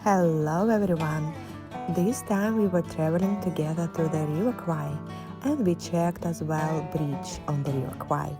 Hello everyone! This time we were traveling together to the River Kwai and we checked as well bridge on the River Kwai.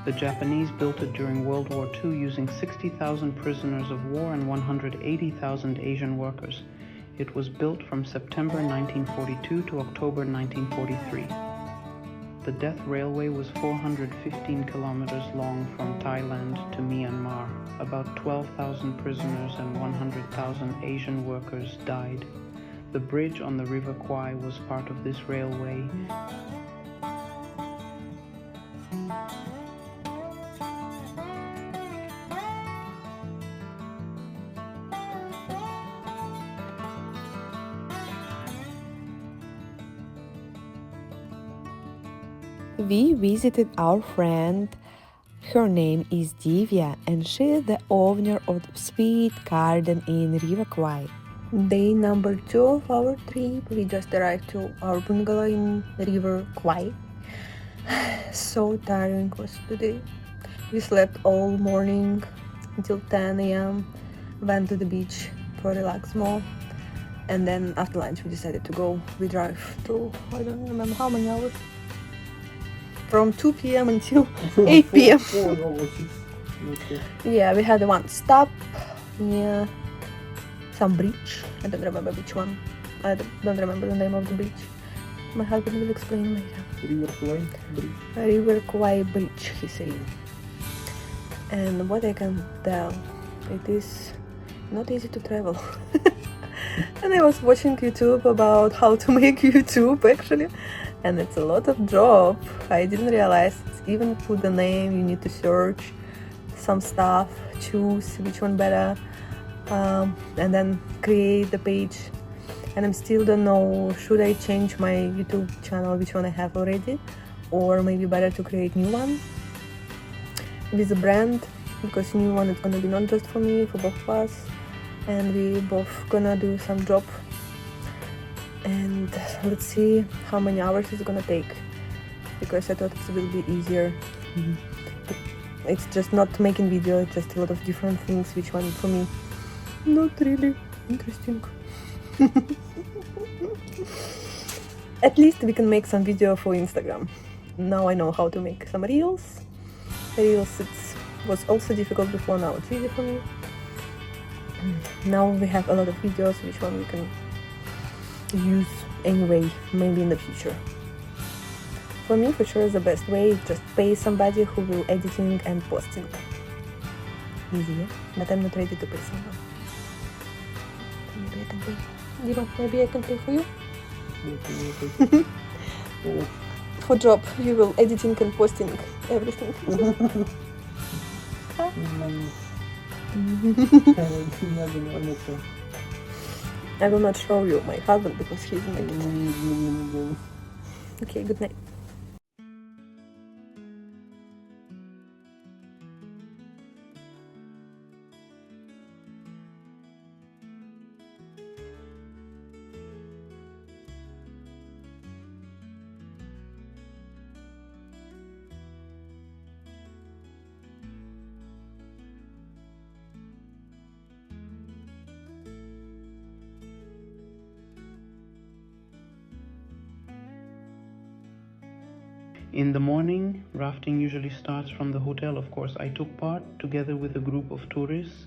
The Japanese built it during World War II using 60,000 prisoners of war and 180,000 Asian workers. It was built from September 1942 to October 1943. The Death Railway was 415 kilometers long from Thailand to Myanmar. About 12,000 prisoners and 100,000 Asian workers died. The bridge on the River Kwai was part of this railway. We visited our friend. Her name is Divya and she is the owner of the sweet garden in River Kwai. Day number 2 of our trip. We just arrived to our bungalow in River Kwai. So tiring was today. We slept all morning until 10 a.m. Went to the beach for relax more. And then after lunch we decided to go. We drive to, I don't remember how many hours. From 2 p.m. until 8 p.m. Yeah, we had one stop near some bridge. I don't remember which one. I don't remember the name of the bridge. My husband will explain later. River Kwai Bridge. River Kwai Bridge, he said. And what I can tell, it is not easy to travel. And I was watching YouTube about how to make YouTube actually. And it's a lot of job. I didn't realize it's even put the name, you need to search some stuff, choose which one better, and then create the page. And I still don't know, should I change my YouTube channel, which one I have already, or maybe better to create new one with a brand, because new one is gonna be not just for me, for both of us, and we both gonna do some job. And let's see how many hours it's gonna take, because I thought it will be easier. It's just not making video, it's just a lot of different things, which one for me not really interesting. At least we can make some video for Instagram. Now I know how to make some reels. It was also difficult before, now it's easy for me. Now we have a lot of videos, which one we can use anyway, maybe in the future. For me, for sure, the best way is just pay somebody who will editing and posting. Easy, yeah? But I'm not ready to pay someone. Maybe I can pay. Dima, maybe I can pay for you? For job, you will editing and posting everything. I will not show you my husband because he's naked. Okay, good night. In the morning, rafting usually starts from the hotel. Of course, I took part together with a group of tourists.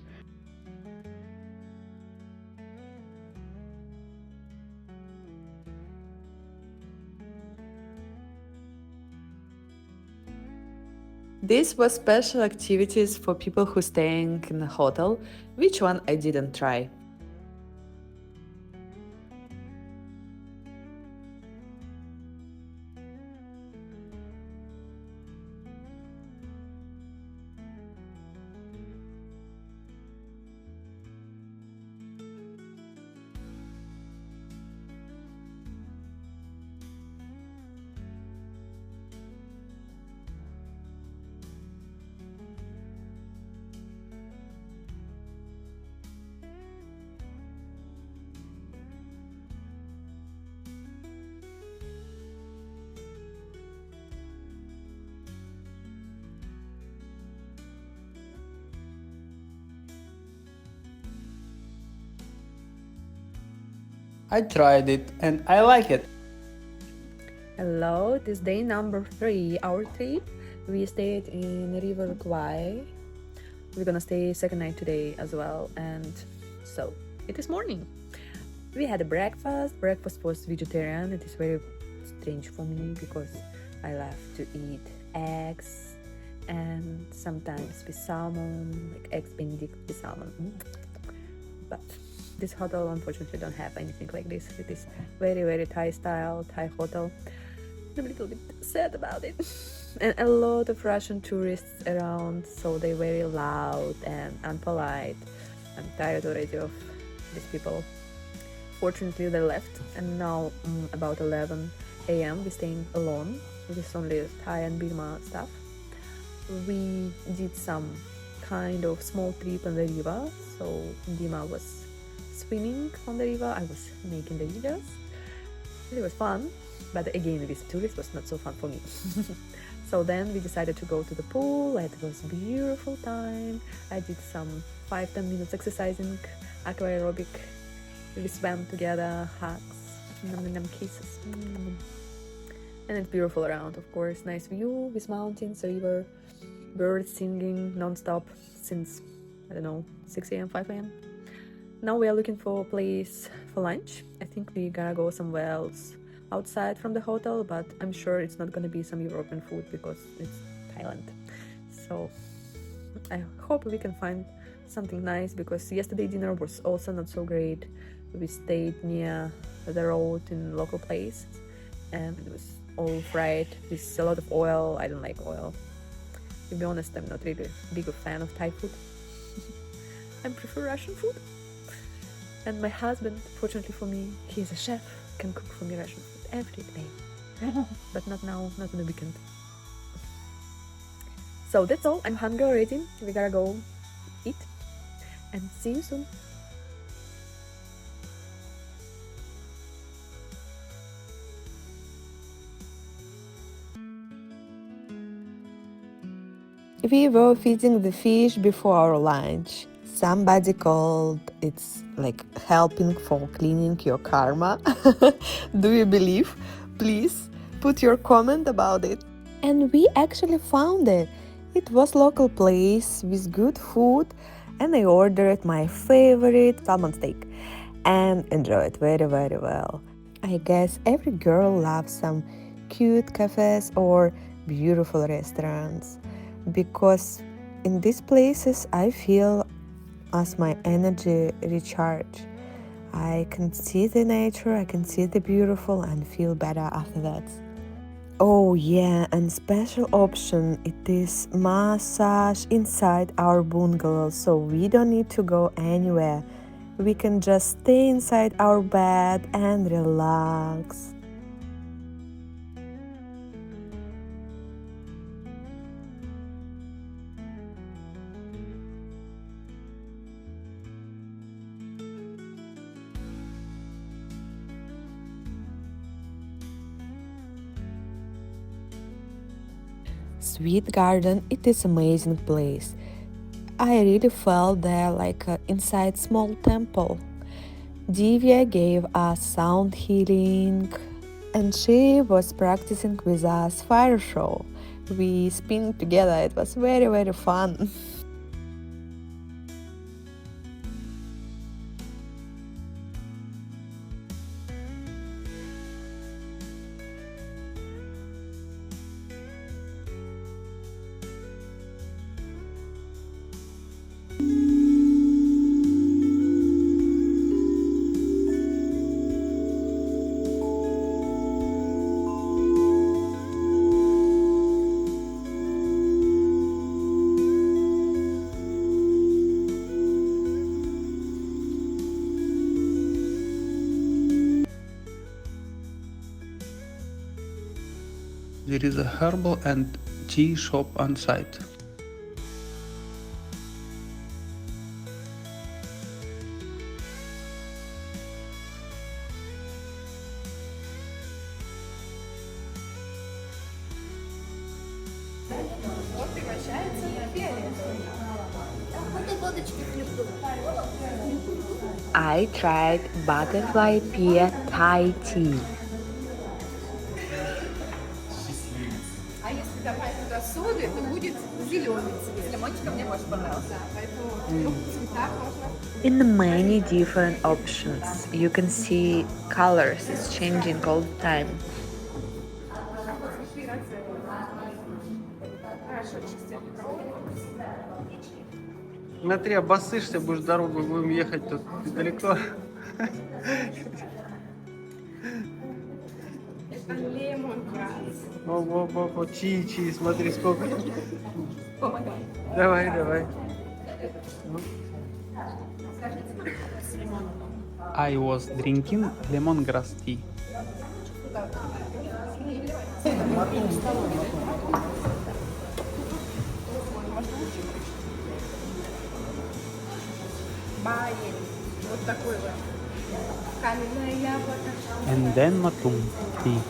This was special activities for people who staying in the hotel, which one I didn't try. I tried it and I like it. Hello, this day number 3, our trip. We stayed in River Kwai. We're gonna stay second night today as well, and so it is morning. We had a breakfast. Breakfast was vegetarian. It is very strange for me because I love to eat eggs and sometimes with salmon, like eggs benedict with salmon. But this hotel unfortunately don't have anything like this. It is very Thai style, Thai hotel. I'm a little bit sad about it. And a lot of Russian tourists around, so they're very loud and unpolite. I'm tired already of these people. Fortunately, they left, and now about 11 a.m. we're staying alone. It is only Thai and Dima stuff. We did some kind of small trip on the river. So Dima was swimming on the river. I was making the videos. It was fun. But again, with tourists was not so fun for me. So then we decided to go to the pool. It was a beautiful time. I did some 5-10 minutes exercising, aqua aerobic. We swam together, hugs, kisses. And it's beautiful around, of course. Nice view with mountains, river, birds singing non-stop since, I don't know, 6 a.m., 5 a.m. Now we are looking for a place for lunch. I think we gotta go somewhere else outside from the hotel, but I'm sure it's not gonna be some European food because it's Thailand. So I hope we can find something nice because yesterday dinner was also not so great. We stayed near the road in local place and it was all fried with a lot of oil. I don't like oil. To be honest, I'm not really a big fan of Thai food. I prefer Russian food. And my husband, fortunately for me, he is a chef, can cook for me Russian food every day. But not now, not on the weekend. So that's all. I'm hungry already. We gotta go eat and see you soon. We were feeding the fish before our lunch. Somebody called it's like helping for cleaning your karma. Do you believe? Please put your comment about it. And we actually found it. It was local place with good food and I ordered my favorite salmon steak and enjoyed very well. I guess every girl loves some cute cafes or beautiful restaurants because in these places I feel as my energy recharge. I can see the nature, I can see the beautiful and feel better after that. Oh yeah, and special option, it is massage inside our bungalow, so we don't need to go anywhere. We can just stay inside our bed and relax. Sweet Garden, it is amazing place. I really felt there like inside small temple. Divya gave us sound healing and she was practicing with us fire show. We spin together, it was very fun. There is a herbal and tea shop on site. I tried butterfly pear Thai tea. А если добавить туда соды, то будет зеленый цвет. С лимончиком мне больше понравился. Поэтому в цветах можно. In many different options, you can see colors is changing all the time. Смотри, обоссышься, будешь дорогу, будем ехать тут далеко. Это лемонграсс. О, чи, смотри сколько. Помогай. Давай. I was drinking lemongrass tea. Баин. Вот такой вот. Каменное яблоко. And then matum tea.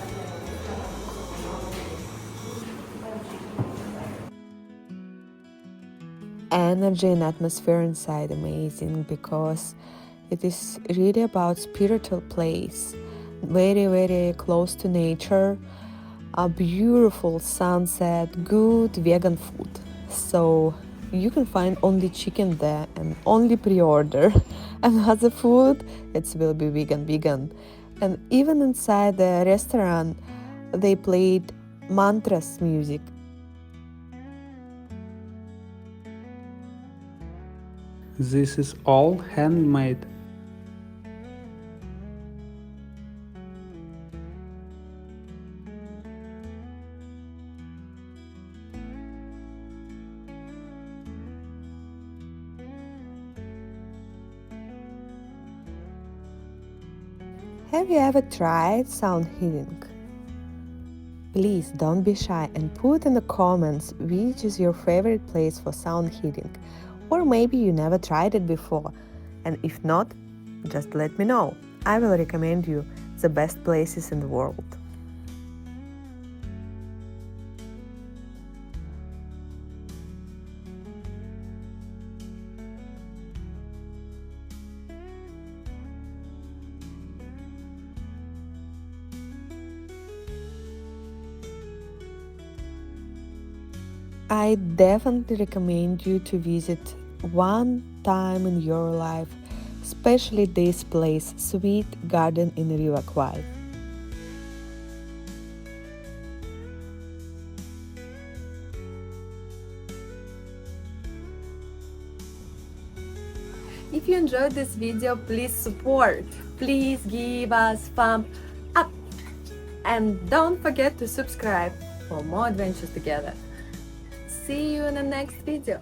Energy and atmosphere inside amazing because it is really about spiritual place, very close to nature, a beautiful sunset, good vegan food. So you can find only chicken there and only pre-order, and other food it will be vegan. And even inside the restaurant they played mantras music. This is all handmade. Have you ever tried sound healing? Please don't be shy and put in the comments which is your favorite place for sound healing. Or maybe you never tried it before. And if not, just let me know. I will recommend you the best places in the world. I definitely recommend you to visit one time in your life, especially this place, Sweet Garden in River Kwai. If you enjoyed this video, please support. Please give us thumb up. And don't forget to subscribe for more adventures together. See you in the next video.